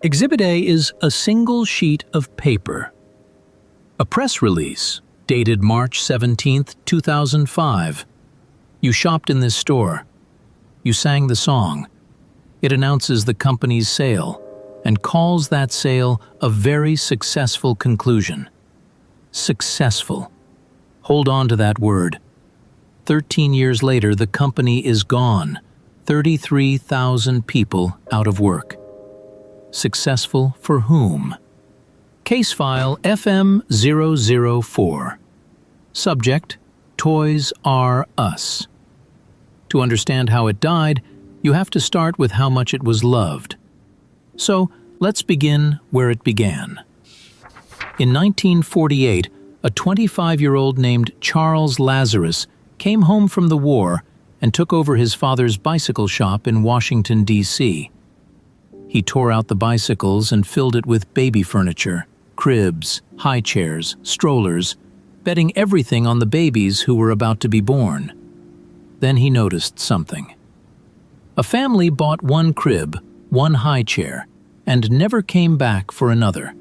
Exhibit A is a single sheet of paper. A press release dated March 17, 2005. You shopped in this store. You sang the song. It announces the company's sale and calls that sale a very successful conclusion. Successful. Hold on to that word. 13 years later, the company is gone. 33,000 people out of work. Successful for whom? Case file FM004. Subject: Toys R Us. To understand how it died, you have to start with how much it was loved. So, let's begin where it began. In 1948, a 25-year-old named Charles Lazarus came home from the war and took over his father's bicycle shop in Washington, D.C. He tore out the bicycles and filled it with baby furniture, cribs, high chairs, strollers, betting everything on the babies who were about to be born. Then he noticed something. A family bought one crib, one high chair, and never came back for another.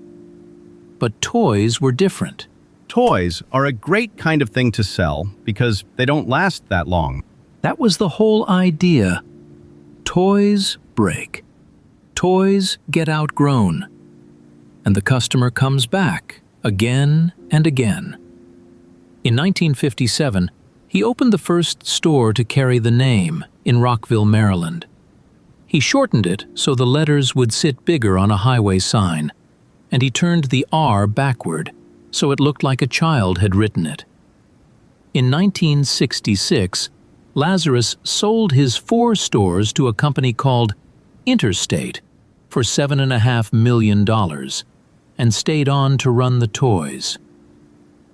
But toys were different. Toys are a great kind of thing to sell because they don't last that long. That was the whole idea. Toys break. Toys get outgrown. And the customer comes back again and again. In 1957, he opened the first store to carry the name in Rockville, Maryland. He shortened it so the letters would sit bigger on a highway sign, and he turned the R backward so it looked like a child had written it. In 1966, Lazarus sold his 4 stores to a company called Interstate for $7.5 million and stayed on to run the toys.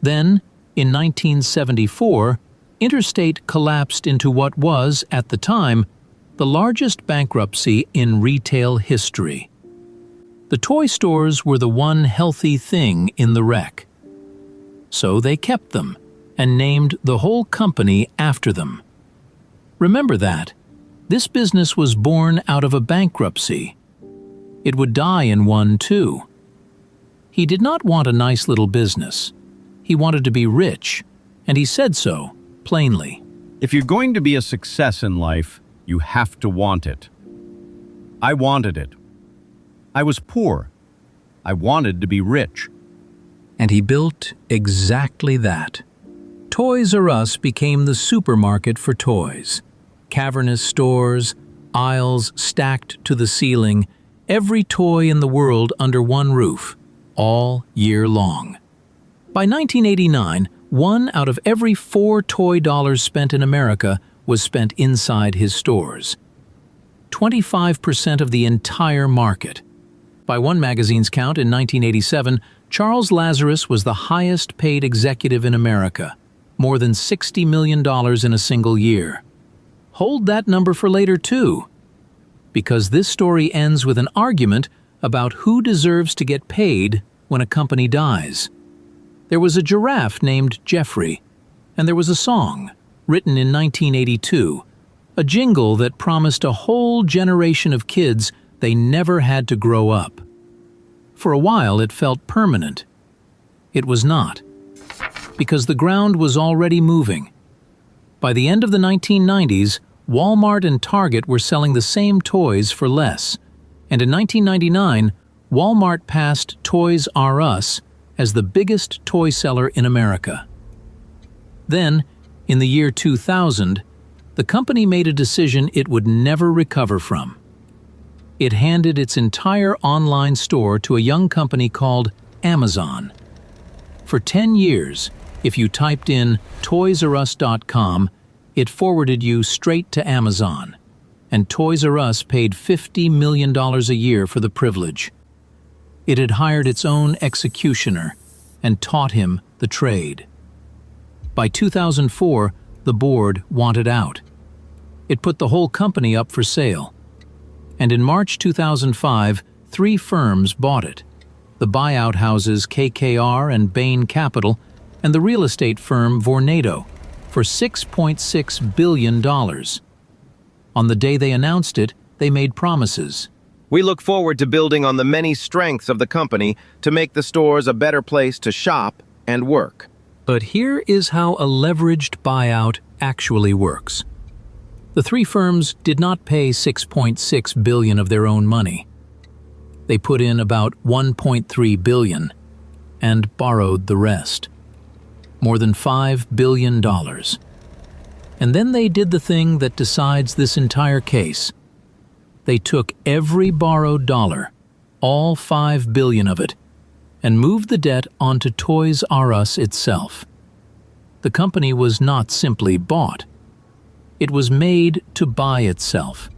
Then, in 1974, Interstate collapsed into what was, at the time, the largest bankruptcy in retail history. The toy stores were the one healthy thing in the wreck. So they kept them and named the whole company after them. Remember that. This business was born out of a bankruptcy. It would die in one too. He did not want a nice little business. He wanted to be rich, and he said so, plainly. If you're going to be a success in life, you have to want it. I wanted it. I was poor. I wanted to be rich. And he built exactly that. Toys R Us became the supermarket for toys. Cavernous stores, aisles stacked to the ceiling, every toy in the world under one roof, all year long. By 1989, 1 out of every 4 toy dollars spent in America was spent inside his stores. 25% of the entire market. By one magazine's count in 1987, Charles Lazarus was the highest paid executive in America, more than $60 million in a single year. Hold that number for later too, because this story ends with an argument about who deserves to get paid when a company dies. There was a giraffe named Jeffrey, and there was a song, written in 1982, a jingle that promised a whole generation of kids they never had to grow up. For a while it felt permanent. It was not, because the ground was already moving. By the end of the 1990s, Walmart and Target were selling the same toys for less, and in 1999, Walmart passed Toys R Us as the biggest toy seller in America. Then, in the year 2000, the company made a decision it would never recover from. It handed its entire online store to a young company called Amazon. For 10 years, if you typed in toysrus.com, it forwarded you straight to Amazon, and Toys R Us paid $50 million a year for the privilege. It had hired its own executioner and taught him the trade. By 2004, the board wanted out. It put the whole company up for sale. And in March 2005, 3 firms bought it: the buyout houses KKR and Bain Capital, and the real estate firm Vornado, for $6.6 billion. On the day they announced it, they made promises. We look forward to building on the many strengths of the company to make the stores a better place to shop and work. But here is how a leveraged buyout actually works. The three firms did not pay $6.6 billion of their own money. They put in about $1.3 billion and borrowed the rest, more than $5 billion. And then they did the thing that decides this entire case. They took every borrowed dollar, all $5 billion of it, and moved the debt onto Toys R Us itself. The company was not simply bought. It was made to buy itself,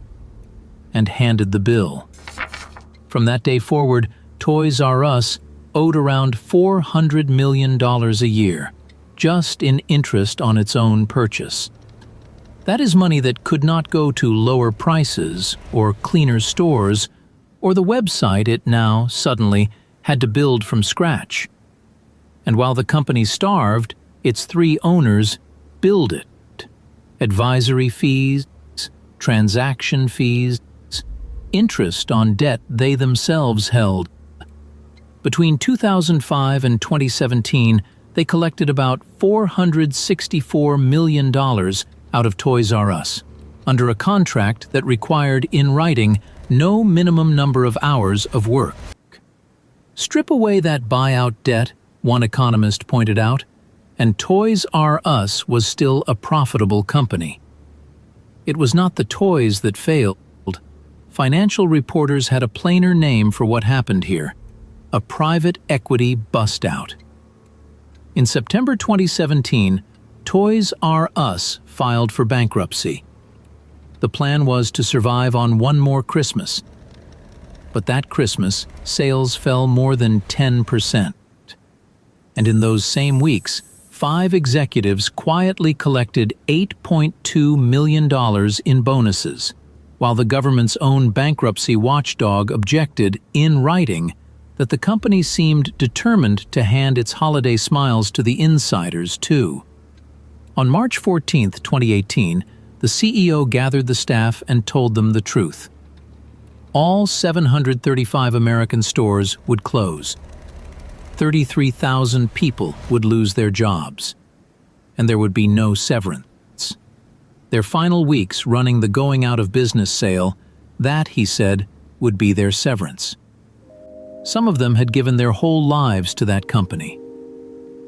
and handed the bill. From that day forward, Toys R Us owed around $400 million a year, just in interest on its own purchase. That is money that could not go to lower prices or cleaner stores or the website it now suddenly had to build from scratch. And while the company starved, its three owners billed it. Advisory fees, transaction fees, interest on debt they themselves held. Between 2005 and 2017, they collected about $464 million out of Toys R Us, under a contract that required, in writing, no minimum number of hours of work. Strip away that buyout debt, one economist pointed out, and Toys R Us was still a profitable company. It was not the toys that failed. Financial reporters had a plainer name for what happened here: a private equity bust-out. In September 2017, Toys R Us filed for bankruptcy. The plan was to survive on one more Christmas. But that Christmas, sales fell more than 10%. And in those same weeks, 5 executives quietly collected $8.2 million in bonuses, while the government's own bankruptcy watchdog objected, in writing, that the company seemed determined to hand its holiday smiles to the insiders, too. On March 14, 2018, the CEO gathered the staff and told them the truth. All 735 American stores would close. 33,000 people would lose their jobs, and there would be no severance. Their final weeks running the going out of business sale, that, he said, would be their severance. Some of them had given their whole lives to that company.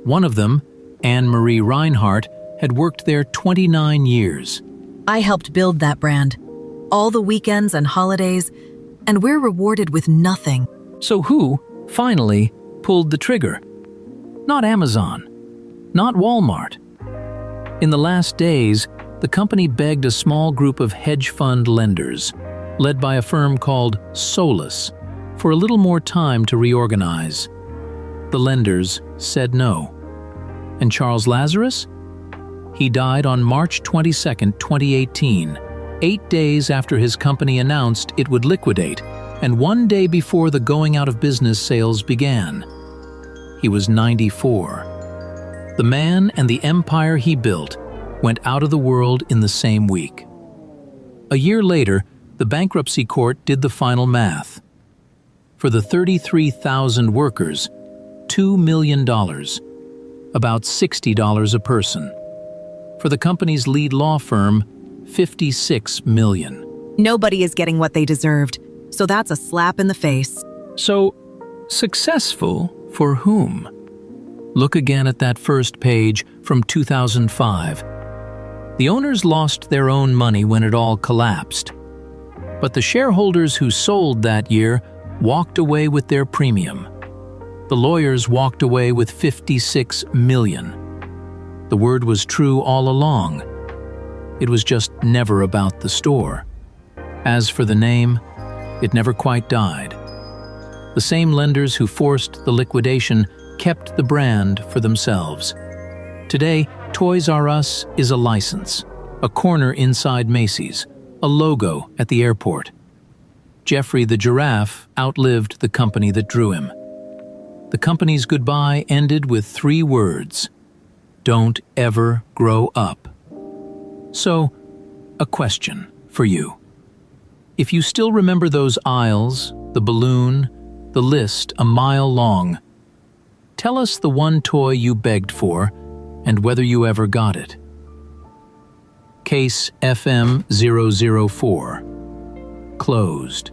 One of them, Anne-Marie Reinhardt, had worked there 29 years. I helped build that brand, all the weekends and holidays, and we're rewarded with nothing. So who, finally, pulled the trigger? Not Amazon, not Walmart. In the last days, the company begged a small group of hedge fund lenders, led by a firm called Solus, for a little more time to reorganize. The lenders said no. And Charles Lazarus? He died on March 22, 2018, 8 days after his company announced it would liquidate, and 1 day before the going out of business sales began. He was 94. The man and the empire he built went out of the world in the same week. A year later, the bankruptcy court did the final math. For the 33,000 workers, $2 million, about $60 a person. For the company's lead law firm, $56 million. Nobody is getting what they deserved, so that's a slap in the face. So, successful for whom? Look again at that first page from 2005. The owners lost their own money when it all collapsed. But the shareholders who sold that year walked away with their premium. The lawyers walked away with $56 million. The word was true all along. It was just never about the store. As for the name, it never quite died. The same lenders who forced the liquidation kept the brand for themselves. Today, Toys R Us is a license, a corner inside Macy's, a logo at the airport. Geoffrey the giraffe outlived the company that drew him. The company's goodbye ended with 3 words: don't ever grow up. So, a question for you. If you still remember those aisles, the balloon, the list a mile long, tell us the one toy you begged for and whether you ever got it. Case FM 004. Closed.